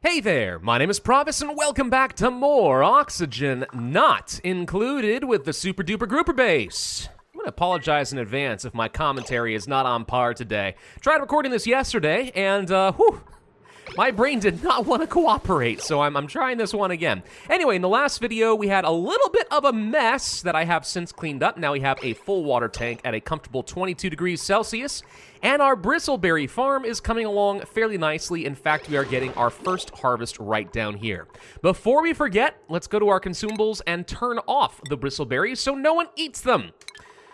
Hey there, my name is Pravus and welcome back to more Oxygen Not Included with the Super Duper Grouper Base. I'm going to apologize in advance if my commentary is not on par today. Tried recording this yesterday and, my brain did not want to cooperate, so I'm trying this one again. Anyway, in the last video, we had a little bit of a mess that I have since cleaned up. Now we have a full water tank at a comfortable 22 degrees Celsius, and our bristleberry farm is coming along fairly nicely. In fact, we are getting our first harvest right down here. Before we forget, let's go to our consumables and turn off the bristleberries so no one eats them.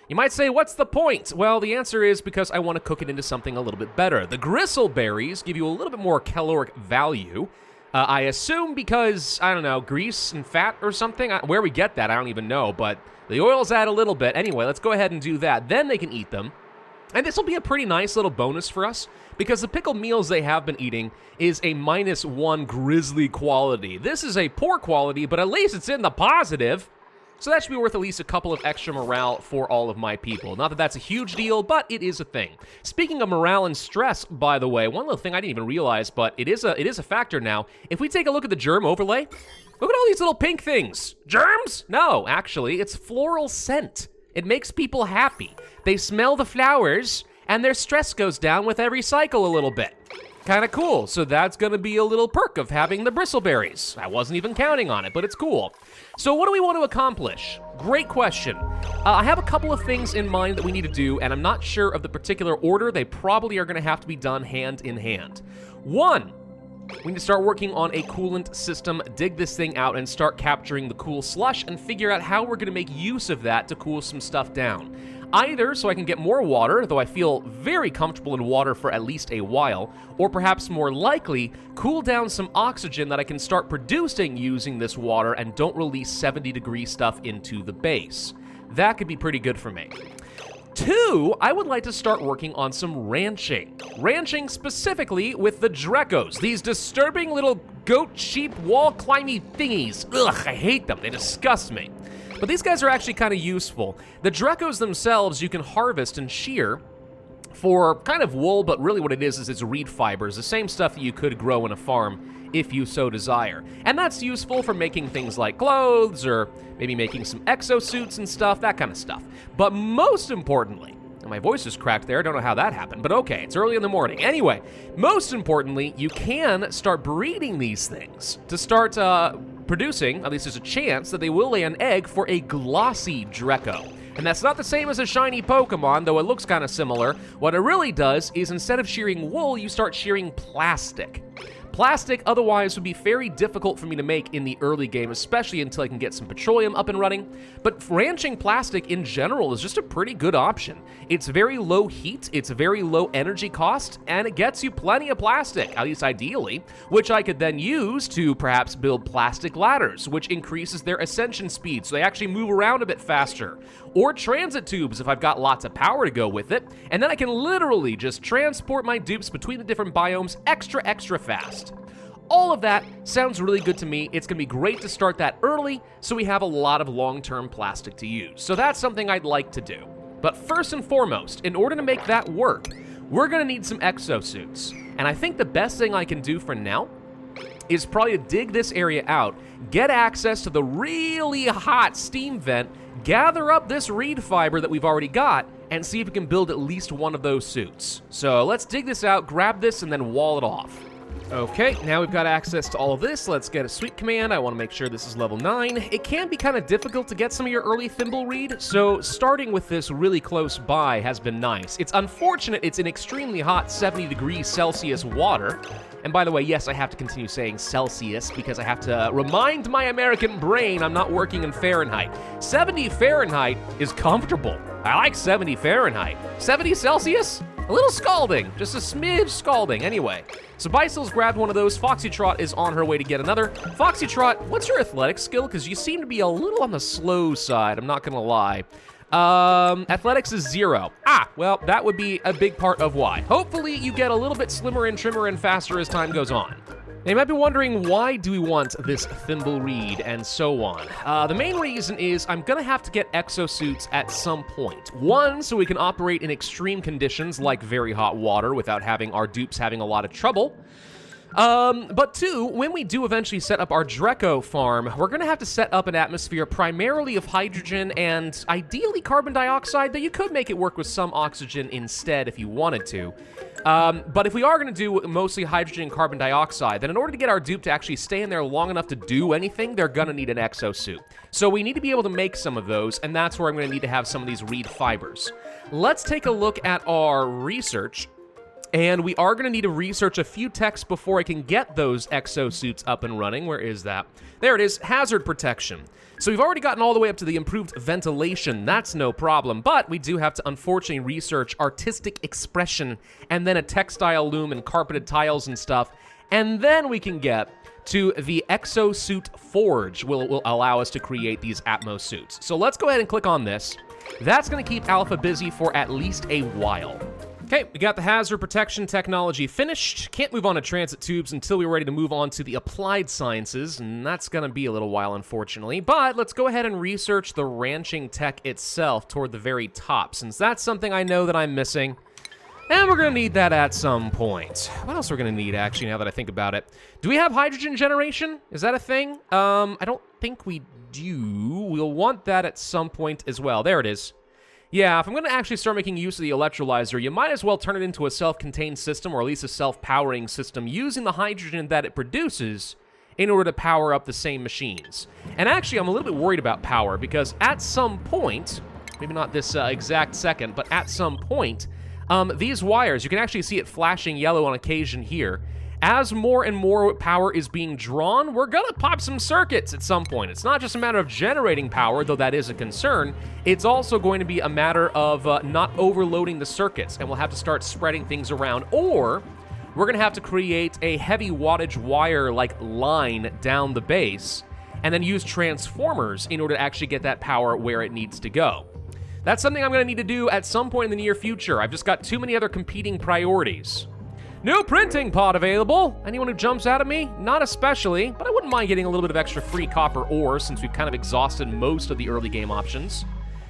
You might say, what's the point? Well, the answer is because I want to cook it into something a little bit better. The gristleberries give you a little bit more caloric value. I assume because, I don't know, grease and fat or something? Where we get that, I don't even know, but the oils add a little bit. Anyway, let's go ahead and do that. Then they can eat them. And this will be a pretty nice little bonus for us because the pickled meals they have been eating is a -1 grizzly quality. This is a poor quality, but at least it's in the positive. So that should be worth at least a couple of extra morale for all of my people. Not that that's a huge deal, but it is a thing. Speaking of morale and stress, by the way, one little thing I didn't even realize, but it is a factor now. If we take a look at the germ overlay, look at all these little pink things. Germs? No, actually, it's floral scent. It makes people happy. They smell the flowers, and their stress goes down with every cycle a little bit. Kind of cool. So that's going to be a little perk of having the bristleberries. I wasn't even counting on it, but it's cool. So what do we want to accomplish? Great question. I have a couple of things in mind that we need to do, and I'm not sure of the particular order. They probably are going to have to be done hand in hand. One, we need to start working on a coolant system, dig this thing out, and start capturing the cool slush and figure out how we're going to make use of that to cool some stuff down. Either so I can get more water, though I feel very comfortable in water for at least a while, or perhaps more likely, cool down some oxygen that I can start producing using this water and don't release 70-degree stuff into the base. That could be pretty good for me. Two, I would like to start working on some ranching. Ranching specifically with the Drecos, these disturbing little goat, sheep, wall climby thingies. Ugh, I hate them, they disgust me. But these guys are actually kind of useful. The Drecos themselves you can harvest and shear for kind of wool, but really what it is it's reed fibers, the same stuff that you could grow in a farm if you so desire. And that's useful for making things like clothes or maybe making some exosuits and stuff, that kind of stuff. But most importantly, my voice is cracked there, I don't know how that happened, but okay, it's early in the morning. Anyway, most importantly, you can start breeding these things to start producing, at least there's a chance, that they will lay an egg for a glossy Dreco. And that's not the same as a shiny Pokemon, though it looks kind of similar. What it really does is instead of shearing wool, you start shearing plastic. Plastic otherwise would be very difficult for me to make in the early game, especially until I can get some petroleum up and running. But ranching plastic in general is just a pretty good option. It's very low heat, it's very low energy cost, and it gets you plenty of plastic, at least ideally, which I could then use to perhaps build plastic ladders, which increases their ascension speed so they actually move around a bit faster. Or transit tubes if I've got lots of power to go with it, and then I can literally just transport my dupes between the different biomes extra fast. All of that sounds really good to me. It's gonna be great to start that early so we have a lot of long-term plastic to use. So that's something I'd like to do. But first and foremost, in order to make that work, we're gonna need some exosuits. And I think the best thing I can do for now is probably to dig this area out, get access to the really hot steam vent, gather up this reed fiber that we've already got, and see if we can build at least one of those suits. So let's dig this out, grab this, and then wall it off. Okay, now we've got access to all of this. Let's get a sweep command. I want to make sure this is level 9. It can be kind of difficult to get some of your early thimble reed, so starting with this really close by has been nice. It's unfortunate it's in extremely hot 70 degrees Celsius water. And by the way, yes, I have to continue saying Celsius because I have to remind my American brain I'm not working in Fahrenheit. 70 Fahrenheit is comfortable. I like 70 Fahrenheit. 70 Celsius? A little scalding, just a smidge scalding. Anyway, so Bicycle's grabbed one of those. Foxytrot is on her way to get another. Foxytrot, what's your athletics skill? Because you seem to be a little on the slow side, I'm not gonna lie. Athletics is 0. Well, that would be a big part of why. Hopefully you get a little bit slimmer and trimmer and faster as time goes on. Now, you might be wondering, why do we want this thimble reed and so on? The main reason is I'm gonna have to get exosuits at some point. One, so we can operate in extreme conditions like very hot water without having our dupes having a lot of trouble. But two, when we do eventually set up our Dreco farm, we're going to have to set up an atmosphere primarily of hydrogen and ideally carbon dioxide, though you could make it work with some oxygen instead if you wanted to. But if we are going to do mostly hydrogen and carbon dioxide, then in order to get our dupe to actually stay in there long enough to do anything, they're going to need an exosuit. So we need to be able to make some of those, and that's where I'm going to need to have some of these reed fibers. Let's take a look at our research. And we are going to need to research a few techs before I can get those exosuits up and running. Where is that? There it is, hazard protection. So we've already gotten all the way up to the improved ventilation. That's no problem. But we do have to, unfortunately, research artistic expression and then a textile loom and carpeted tiles and stuff. And then we can get to the exosuit forge, will allow us to create these Atmos suits. So let's go ahead and click on this. That's going to keep Alpha busy for at least a while. Okay, we got the hazard protection technology finished. Can't move on to transit tubes until we're ready to move on to the applied sciences, and that's going to be a little while, unfortunately. But let's go ahead and research the ranching tech itself toward the very top, since that's something I know that I'm missing. And we're going to need that at some point. What else are we going to need, actually, now that I think about it? Do we have hydrogen generation? Is that a thing? I don't think we do. We'll want that at some point as well. There it is. Yeah, if I'm going to actually start making use of the electrolyzer, you might as well turn it into a self-contained system, or at least a self-powering system, using the hydrogen that it produces in order to power up the same machines. And actually, I'm a little bit worried about power, because at some point, maybe not this exact second, but at some point, these wires, you can actually see it flashing yellow on occasion here. As more and more power is being drawn, we're gonna pop some circuits at some point. It's not just a matter of generating power, though that is a concern. It's also going to be a matter of not overloading the circuits, and we'll have to start spreading things around, or we're gonna have to create a heavy wattage wire-like line down the base, and then use transformers in order to actually get that power where it needs to go. That's something I'm gonna need to do at some point in the near future. I've just got too many other competing priorities. New printing pod available. Anyone who jumps out at me? Not especially, but I wouldn't mind getting a little bit of extra free copper ore since we've kind of exhausted most of the early game options.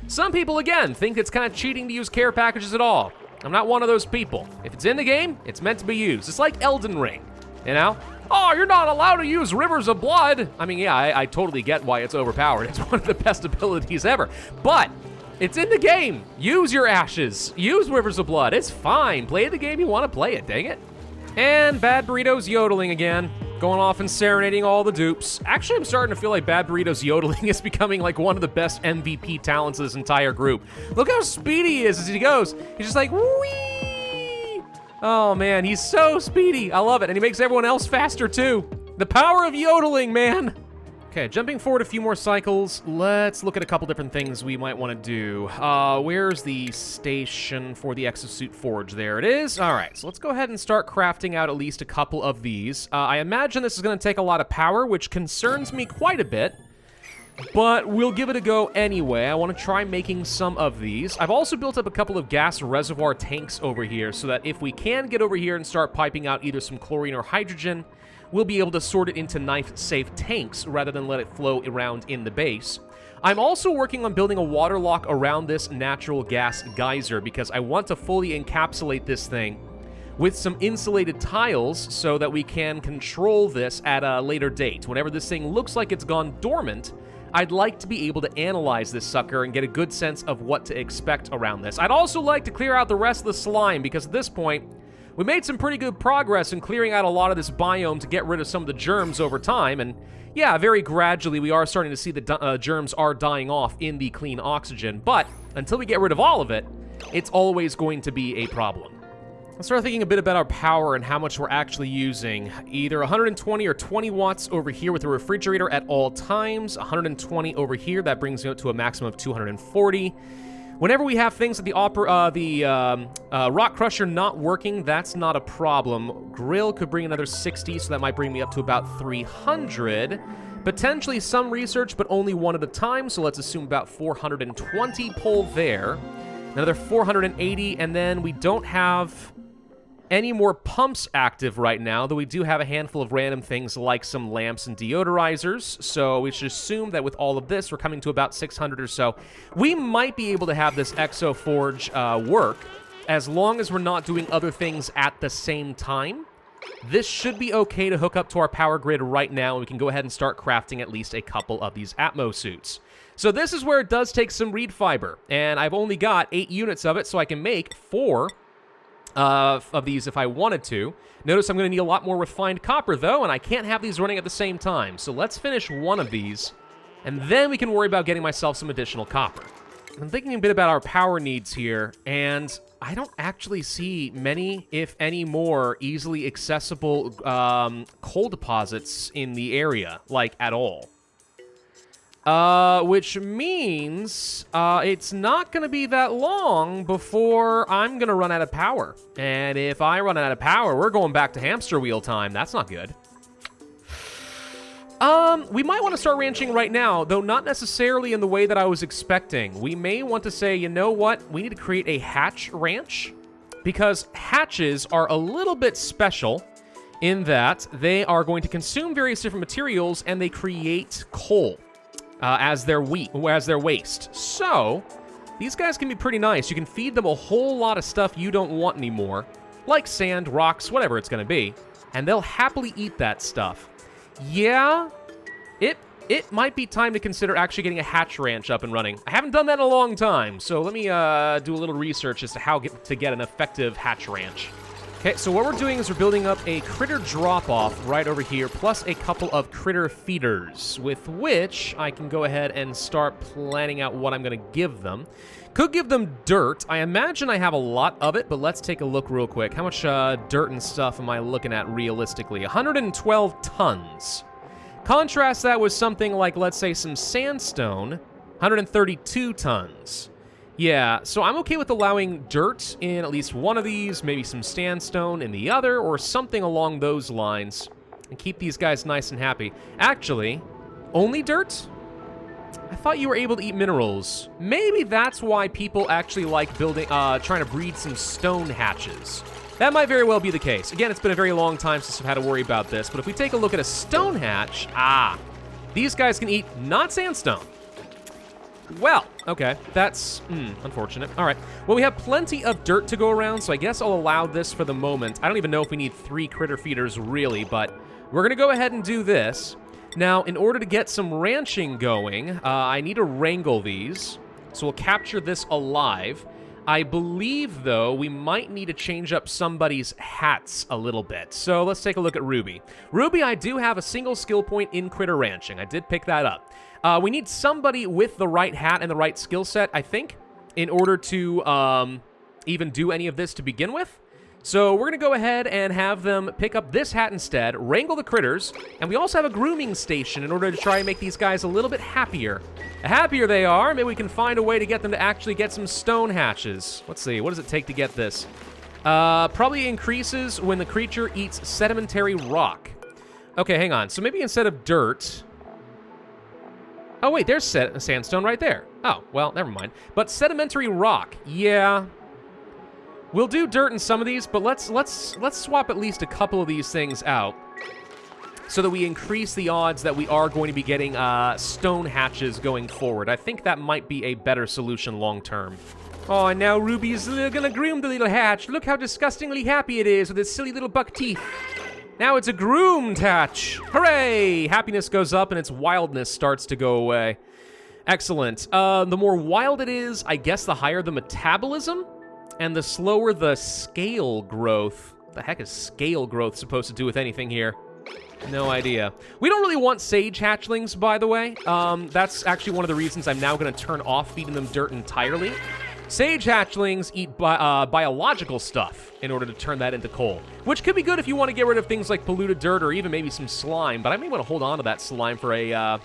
Some people, again, think it's kind of cheating to use care packages at all. I'm not one of those people. If it's in the game, it's meant to be used. It's like Elden Ring, you know? Oh, you're not allowed to use Rivers of Blood. I mean, yeah, I totally get why it's overpowered. It's one of the best abilities ever. But it's in the game. Use your ashes. Use Rivers of Blood. It's fine. Play the game you want to play it, dang it. And Bad Burrito's yodeling again. Going off and serenading all the dupes. Actually, I'm starting to feel like Bad Burrito's yodeling is becoming like one of the best MVP talents of this entire group. Look how speedy he is as he goes. He's just like, whee! Oh man, he's so speedy. I love it. And he makes everyone else faster too. The power of yodeling, man. Okay, jumping forward a few more cycles, let's look at a couple different things we might want to do. Where's the station for the exosuit forge? There it is. All right, so let's go ahead and start crafting out at least a couple of these. I imagine this is going to take a lot of power, which concerns me quite a bit, but we'll give it a go anyway. I want to try making some of these. I've also built up a couple of gas reservoir tanks over here so that if we can get over here and start piping out either some chlorine or hydrogen, we'll be able to sort it into knife-safe tanks rather than let it flow around in the base. I'm also working on building a water lock around this natural gas geyser because I want to fully encapsulate this thing with some insulated tiles so that we can control this at a later date. Whenever this thing looks like it's gone dormant, I'd like to be able to analyze this sucker and get a good sense of what to expect around this. I'd also like to clear out the rest of the slime because at this point, we made some pretty good progress in clearing out a lot of this biome to get rid of some of the germs over time, and yeah, very gradually we are starting to see the germs are dying off in the clean oxygen, but until we get rid of all of it, it's always going to be a problem. Let's start thinking a bit about our power and how much we're actually using. Either 120 or 20 watts over here with the refrigerator at all times, 120 over here, that brings me up to a maximum of 240. Whenever we have things like the rock crusher not working, that's not a problem. Grill could bring another 60, so that might bring me up to about 300. Potentially some research, but only one at a time, so let's assume about 420 pull there. Another 480, and then we don't have any more pumps active right now, though we do have a handful of random things like some lamps and deodorizers, so we should assume that with all of this, we're coming to about 600 or so. We might be able to have this Exo Forge work, as long as we're not doing other things at the same time. this should be okay to hook up to our power grid right now, and we can go ahead and start crafting at least a couple of these Atmo suits. So this is where it does take some reed fiber, and I've only got 8 units of it, so I can make 4 of these if I wanted to. Notice I'm going to need a lot more refined copper, though, and I can't have these running at the same time. So let's finish one of these, and then we can worry about getting myself some additional copper. I'm thinking a bit about our power needs here, and I don't actually see many, if any more, easily accessible coal deposits in the area, like, at all. Which means it's not going to be that long before I'm going to run out of power. And if I run out of power, we're going back to hamster wheel time. That's not good. We might want to start ranching right now, though not necessarily in the way that I was expecting. We may want to say, you know what? We need to create a hatch ranch, because hatches are a little bit special in that they are going to consume various different materials, and they create coal as their waste. So these guys can be pretty nice. You can feed them a whole lot of stuff you don't want anymore, like sand, rocks, whatever it's going to be, and they'll happily eat that stuff. Yeah, it might be time to consider actually getting a hatch ranch up and running. I haven't done that in a long time, so let me do a little research as to how to get an effective hatch ranch. Okay, so what we're doing is we're building up a critter drop-off right over here, plus a couple of critter feeders, with which I can go ahead and start planning out what I'm going to give them. Could give them dirt. I imagine I have a lot of it, but let's take a look real quick. How much dirt and stuff am I looking at realistically? 112 tons. Contrast that with something like, let's say, some sandstone, 132 tons. Yeah, so I'm okay with allowing dirt in at least one of these, maybe some sandstone in the other, or something along those lines, and keep these guys nice and happy. Actually, only dirt? I thought you were able to eat minerals. Maybe that's why people actually like building, trying to breed some stone hatches. That might very well be the case. Again, it's been a very long time since I've had to worry about this, but if we take a look at a stone hatch, these guys can eat not sandstone. Well, okay, that's unfortunate. All right, well, we have plenty of dirt to go around, so I guess I'll allow this for the moment. I don't even know if we need 3 critter feeders, really, but we're going to go ahead and do this. Now, in order to get some ranching going, I need to wrangle these, so we'll capture this alive. I believe, though, we might need to change up somebody's hats a little bit. So let's take a look at Ruby. Ruby, I do have a single skill point in critter ranching. I did pick that up. We need somebody with the right hat and the right skill set, I think, in order to even do any of this to begin with. So we're going to go ahead and have them pick up this hat instead, wrangle the critters, and we also have a grooming station in order to try and make these guys a little bit happier. The happier they are, maybe we can find a way to get them to actually get some stone hatches. Let's see, what does it take to get this? Probably increases when the creature eats sedimentary rock. Okay, hang on. So maybe instead of dirt... Oh, wait, there's sandstone right there. Oh, well, never mind. But sedimentary rock, yeah... We'll do dirt in some of these, but let's swap at least a couple of these things out so that we increase the odds that we are going to be getting stone hatches going forward. I think that might be a better solution long term. Oh, and now Ruby's gonna groom the little hatch. Look how disgustingly happy it is with its silly little buck teeth. Now it's a groomed hatch. Hooray! Happiness goes up and its wildness starts to go away. Excellent. The more wild it is, I guess the higher the metabolism. And the slower the scale growth. What the heck is scale growth supposed to do with anything here? No idea. We don't really want sage hatchlings, by the way. That's actually one of the reasons I'm now going to turn off feeding them dirt entirely. Sage hatchlings eat biological stuff in order to turn that into coal, which could be good if you want to get rid of things like polluted dirt or even maybe some slime, but I may want to hold on to that slime for a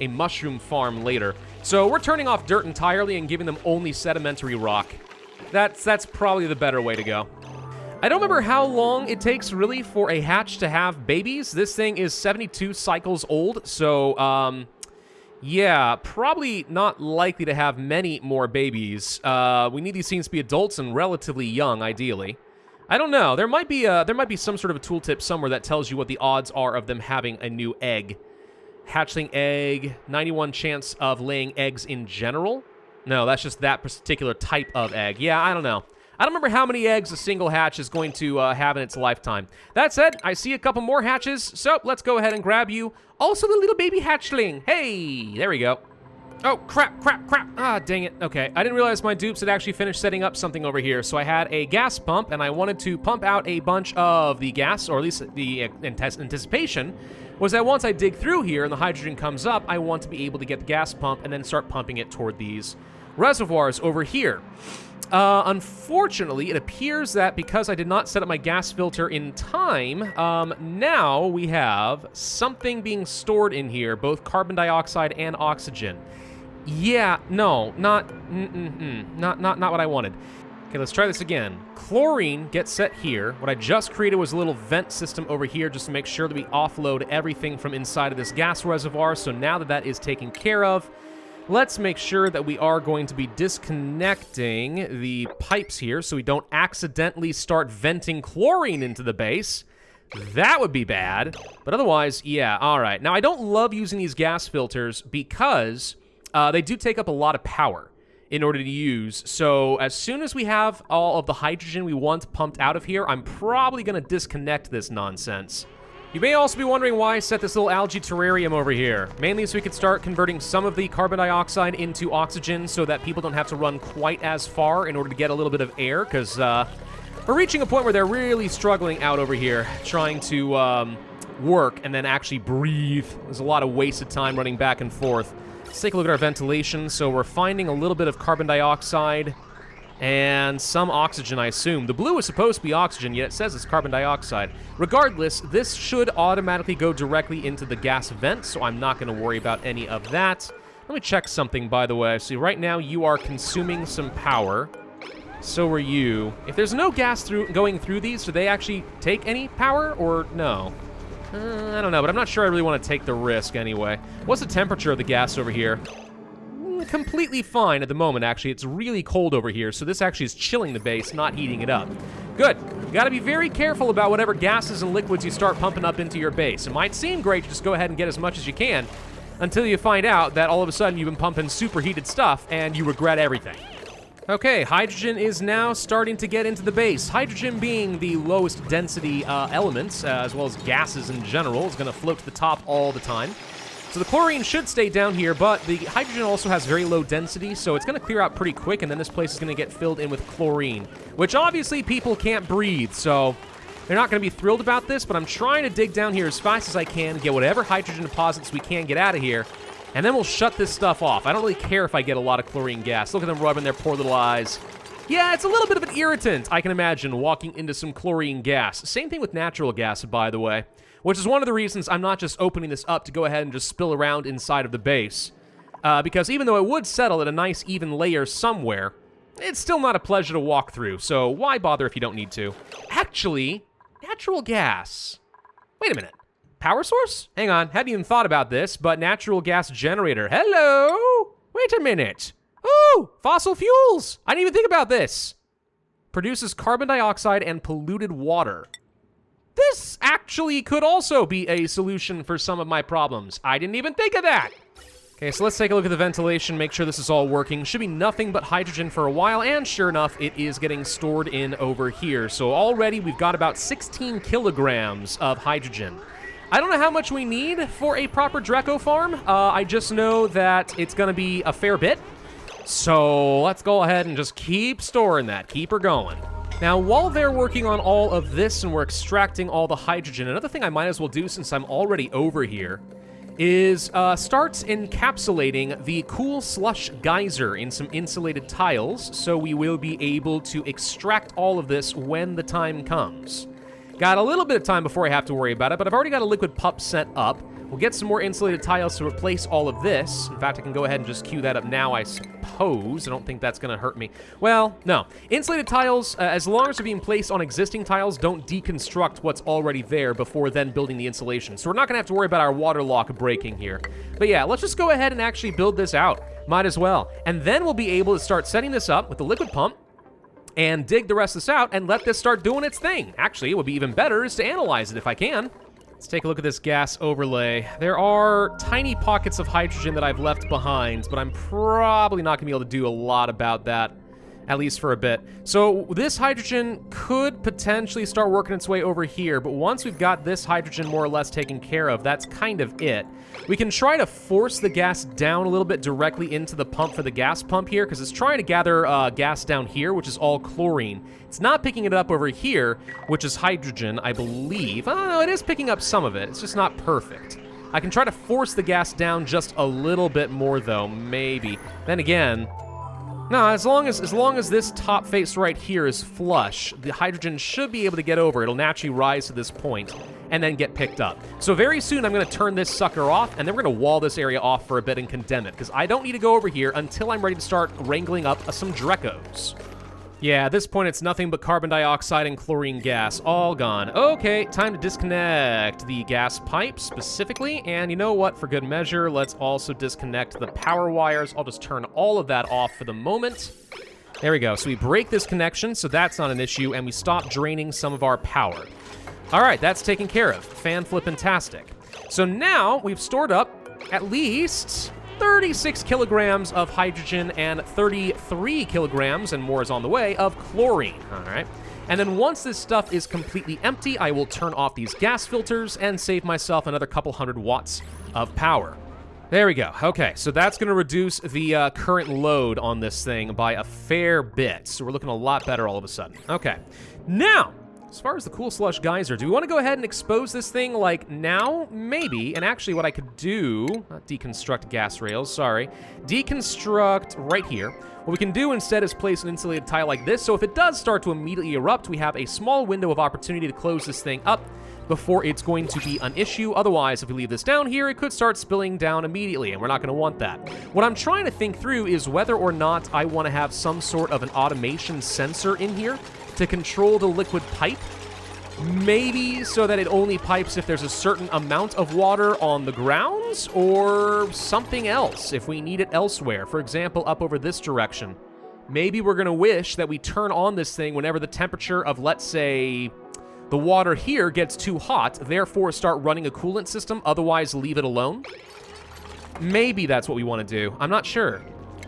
mushroom farm later. So we're turning off dirt entirely and giving them only sedimentary rock. That's probably the better way to go. I don't remember how long it takes, really, for a hatch to have babies. This thing is 72 cycles old, so, yeah, probably not likely to have many more babies. We need these things to be adults and relatively young, ideally. I don't know. There might be some sort of a tooltip somewhere that tells you what the odds are of them having a new egg. Hatchling egg, 91 chance of laying eggs in general. No, that's just that particular type of egg. Yeah, I don't know. I don't remember how many eggs a single hatch is going to have in its lifetime. That said, I see a couple more hatches, so let's go ahead and grab you. Also, the little baby hatchling. Hey, there we go. Oh, crap. Ah, dang it. Okay, I didn't realize my dupes had actually finished setting up something over here. So I had a gas pump, and I wanted to pump out a bunch of the gas, or at least the anticipation was that once I dig through here and the hydrogen comes up, I want to be able to get the gas pump and then start pumping it toward these reservoirs over here. Unfortunately, it appears that because I did not set up my gas filter in time, now we have something being stored in here, both carbon dioxide and oxygen. Yeah, no, not what I wanted. Okay, let's try this again. Chlorine gets set here. What I just created was a little vent system over here just to make sure that we offload everything from inside of this gas reservoir. So now that that is taken care of, let's make sure that we are going to be disconnecting the pipes here so we don't accidentally start venting chlorine into the base. That would be bad. But otherwise, yeah, all right. Now, I don't love using these gas filters because they do take up a lot of power in order to use. So as soon as we have all of the hydrogen we want pumped out of here, I'm probably going to disconnect this nonsense. You may also be wondering why I set this little algae terrarium over here. Mainly so we could start converting some of the carbon dioxide into oxygen so that people don't have to run quite as far in order to get a little bit of air, because we're reaching a point where they're really struggling out over here, trying to work and then actually breathe. There's a lot of wasted time running back and forth. Let's take a look at our ventilation. So we're finding a little bit of carbon dioxide and some oxygen, I assume. The blue is supposed to be oxygen, yet it says it's carbon dioxide. Regardless, this should automatically go directly into the gas vent, so I'm not going to worry about any of that. Let me check something, by the way. See, right now you are consuming some power. So are you. If there's no gas going through these, do they actually take any power, or no? I don't know, but I'm not sure I really want to take the risk anyway. What's the temperature of the gas over here? Completely fine at the moment, actually. It's really cold over here, so this actually is chilling the base, not heating it up. Good. You gotta be very careful about whatever gases and liquids you start pumping up into your base. It might seem great to just go ahead and get as much as you can until you find out that all of a sudden you've been pumping superheated stuff and you regret everything. Okay, hydrogen is now starting to get into the base. Hydrogen being the lowest density element, as well as gases in general, is going to float to the top all the time. So the chlorine should stay down here, but the hydrogen also has very low density, so it's going to clear out pretty quick, and then this place is going to get filled in with chlorine, which obviously people can't breathe, so they're not going to be thrilled about this, but I'm trying to dig down here as fast as I can, get whatever hydrogen deposits we can get out of here, and then we'll shut this stuff off. I don't really care if I get a lot of chlorine gas. Look at them rubbing their poor little eyes. Yeah, it's a little bit of an irritant, I can imagine, walking into some chlorine gas. Same thing with natural gas, by the way, which is one of the reasons I'm not just opening this up to go ahead and just spill around inside of the base. Because even though it would settle at a nice even layer somewhere, it's still not a pleasure to walk through, so why bother if you don't need to? Actually, natural gas. Wait a minute. Power source? Hang on, hadn't even thought about this, but natural gas generator. Hello? Wait a minute. Oh, fossil fuels. I didn't even think about this. Produces carbon dioxide and polluted water. This actually could also be a solution for some of my problems. I didn't even think of that. Okay, so let's take a look at the ventilation, make sure this is all working. Should be nothing but hydrogen for a while, and sure enough, it is getting stored in over here. So already we've got about 16 kilograms of hydrogen. I don't know how much we need for a proper Draco farm. I just know that it's going to be a fair bit. So let's go ahead and just keep storing that. Keep her going. Now, while they're working on all of this and we're extracting all the hydrogen, another thing I might as well do since I'm already over here is start encapsulating the cool slush geyser in some insulated tiles so we will be able to extract all of this when the time comes. Got a little bit of time before I have to worry about it, but I've already got a liquid pup set up. We'll get some more insulated tiles to replace all of this. In fact, I can go ahead and just queue that up now, I suppose. I don't think that's going to hurt me. Well, no. Insulated tiles, as long as they're being placed on existing tiles, don't deconstruct what's already there before then building the insulation. So we're not going to have to worry about our water lock breaking here. But yeah, let's just go ahead and actually build this out. Might as well. And then we'll be able to start setting this up with the liquid pump and dig the rest of this out and let this start doing its thing. Actually, it would be even better is to analyze it if I can. Let's take a look at this gas overlay. There are tiny pockets of hydrogen that I've left behind, but I'm probably not gonna be able to do a lot about that at least for a bit. So this hydrogen could potentially start working its way over here, but once we've got this hydrogen more or less taken care of, that's kind of it. We can try to force the gas down a little bit directly into the pump for the gas pump here, because it's trying to gather gas down here, which is all chlorine. It's not picking it up over here, which is hydrogen, I believe. Oh, no, it is picking up some of it. It's just not perfect. I can try to force the gas down just a little bit more, though, maybe. Then again, no, as long as this top face right here is flush, the hydrogen should be able to get over. It'll naturally rise to this point and then get picked up. So very soon I'm going to turn this sucker off, and then we're going to wall this area off for a bit and condemn it, because I don't need to go over here until I'm ready to start wrangling up some Drecos. Yeah, at this point, it's nothing but carbon dioxide and chlorine gas, all gone. Okay, time to disconnect the gas pipe specifically, and you know what, for good measure, let's also disconnect the power wires. I'll just turn all of that off for the moment. There we go, so we break this connection, so that's not an issue, and we stop draining some of our power. All right, that's taken care of. Fan-flippantastic. So now we've stored up at least 36 kilograms of hydrogen and 33 kilograms, and more is on the way, of chlorine, all right? And then once this stuff is completely empty, I will turn off these gas filters and save myself another couple hundred watts of power. There we go. Okay, so that's going to reduce the current load on this thing by a fair bit, so we're looking a lot better all of a sudden. Okay, now, as far as the cool slush geyser, do we want to go ahead and expose this thing, like, now? Maybe. And actually what I could do, not deconstruct gas rails, sorry, deconstruct right here. What we can do instead is place an insulated tile like this, so if it does start to immediately erupt, we have a small window of opportunity to close this thing up before it's going to be an issue. Otherwise, if we leave this down here, it could start spilling down immediately, and we're not going to want that. What I'm trying to think through is whether or not I want to have some sort of an automation sensor in here to control the liquid pipe, maybe so that it only pipes if there's a certain amount of water on the grounds, or something else if we need it elsewhere. For example, up over this direction. Maybe we're gonna wish that we turn on this thing whenever the temperature of, let's say, the water here gets too hot, therefore start running a coolant system, otherwise leave it alone. Maybe that's what we want to do. I'm not sure.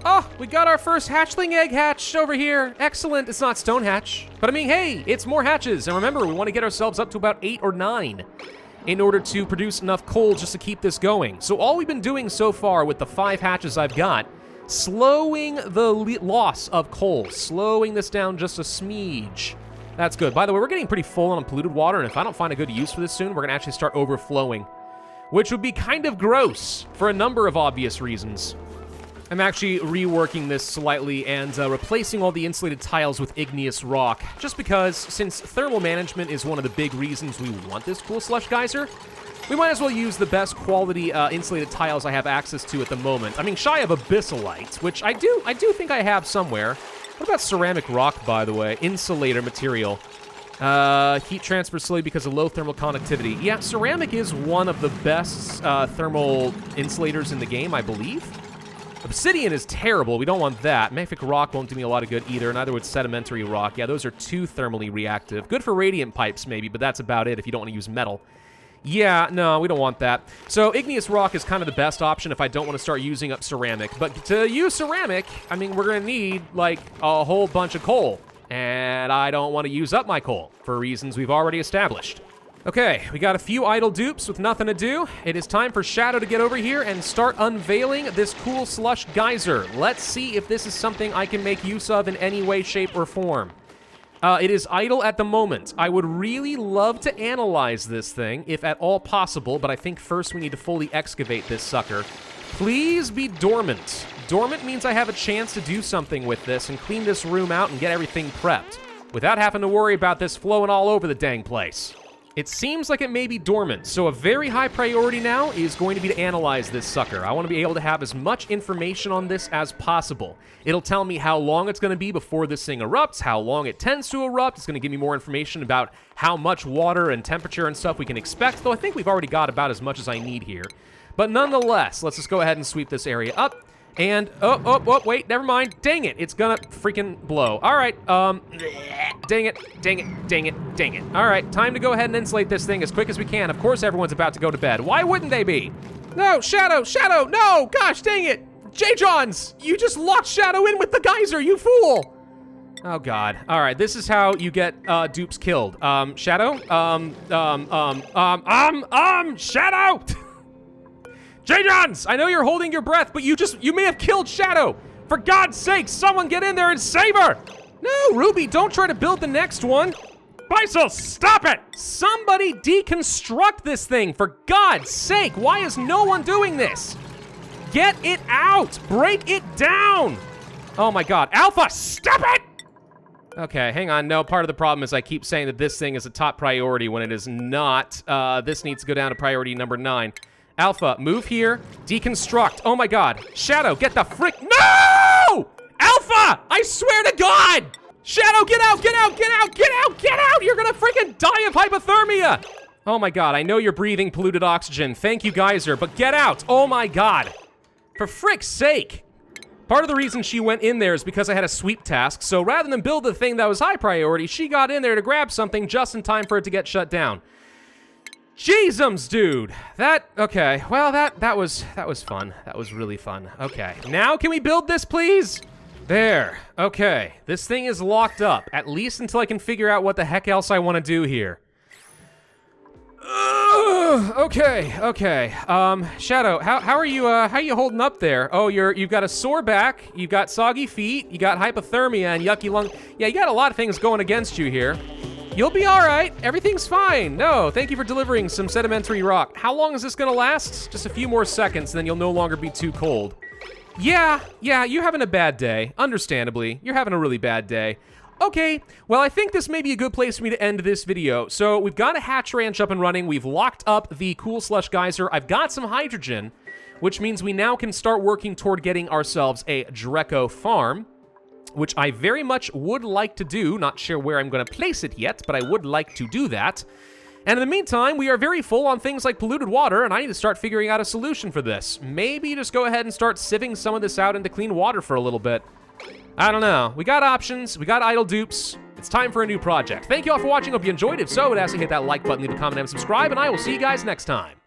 Oh, we got our first hatchling egg hatched over here. Excellent. It's not stone hatch. But I mean, hey, it's more hatches. And remember, we want to get ourselves up to about 8 or 9 in order to produce enough coal just to keep this going. So all we've been doing so far with the 5 hatches I've got, slowing the loss of coal, slowing this down just a smidge. That's good. By the way, we're getting pretty full on polluted water, and if I don't find a good use for this soon, we're going to actually start overflowing, which would be kind of gross for a number of obvious reasons. I'm actually reworking this slightly and replacing all the insulated tiles with igneous rock, just because since thermal management is one of the big reasons we want this cool slush geyser, we might as well use the best quality insulated tiles I have access to at the moment. I mean, shy of abyssalite, which I do think I have somewhere. What about ceramic rock, by the way? Insulator material. Heat transfer slowly because of low thermal conductivity. Yeah, ceramic is one of the best thermal insulators in the game, I believe. Obsidian is terrible. We don't want that. Mafic rock won't do me a lot of good either. Neither would sedimentary rock. Yeah, those are too thermally reactive. Good for radiant pipes, maybe, but that's about it if you don't want to use metal. Yeah, no, we don't want that. So igneous rock is kind of the best option if I don't want to start using up ceramic. But to use ceramic, I mean, we're going to need, like, a whole bunch of coal. And I don't want to use up my coal for reasons we've already established. Okay, we got a few idle dupes with nothing to do. It is time for Shadow to get over here and start unveiling this cool slush geyser. Let's see if this is something I can make use of in any way, shape, or form. It is idle at the moment. I would really love to analyze this thing, if at all possible, but I think first we need to fully excavate this sucker. Please be dormant. Dormant means I have a chance to do something with this and clean this room out and get everything prepped, without having to worry about this flowing all over the dang place. It seems like it may be dormant, so a very high priority now is going to be to analyze this sucker. I want to be able to have as much information on this as possible. It'll tell me how long it's going to be before this thing erupts, how long it tends to erupt. It's going to give me more information about how much water and temperature and stuff we can expect, though I think we've already got about as much as I need here. But nonetheless, let's just go ahead and sweep this area up. And, wait, never mind. Dang it, it's gonna freaking blow. All right, dang it. All right, time to go ahead and insulate this thing as quick as we can. Of course everyone's about to go to bed. Why wouldn't they be? No, Shadow, no, gosh, dang it. J-Johns, you just locked Shadow in with the geyser, you fool. Oh god. All right, this is how you get dupes killed. Shadow? Shadow! J-Johns! I know you're holding your breath, but you may have killed Shadow! For God's sake, someone get in there and save her! No, Ruby, don't try to build the next one! Bicel, stop it! Somebody deconstruct this thing, for God's sake! Why is no one doing this? Get it out! Break it down! Oh my god. Alpha, stop it! Okay, hang on. No, part of the problem is I keep saying that this thing is a top priority when it is not. This needs to go down to priority number 9. Alpha, move here. Deconstruct. Oh my god. Shadow, get the frick. No! Alpha! I swear to God! Shadow, get out, get out, get out, get out, get out! You're gonna freaking die of hypothermia! Oh my god, I know you're breathing polluted oxygen. Thank you, Geyser, but get out! Oh my god! For frick's sake! Part of the reason she went in there is because I had a sweep task, so rather than build the thing that was high priority, she got in there to grab something just in time for it to get shut down. Jeezums, dude! Okay, well, that was fun. That was really fun. Okay, now can we build this, please? There, okay. This thing is locked up, at least until I can figure out what the heck else I want to do here. Okay. Shadow, how are you holding up there? Oh, you've got a sore back, you've got soggy feet, you got hypothermia and yucky lung. Yeah, you got a lot of things going against you here. You'll be all right. Everything's fine. No, thank you for delivering some sedimentary rock. How long is this gonna last? Just a few more seconds, and then you'll no longer be too cold. Yeah, you're having a bad day. Understandably, you're having a really bad day. Okay, well, I think this may be a good place for me to end this video. So we've got a hatch ranch up and running. We've locked up the cool slush geyser. I've got some hydrogen, which means we now can start working toward getting ourselves a Draco farm, which I very much would like to do. Not sure where I'm going to place it yet, but I would like to do that. And in the meantime, we are very full on things like polluted water, and I need to start figuring out a solution for this. Maybe just go ahead and start sieving some of this out into clean water for a little bit. I don't know. We got options. We got idle dupes. It's time for a new project. Thank you all for watching. Hope you enjoyed. If so, I would ask you to hit that like button, leave a comment, and subscribe, and I will see you guys next time.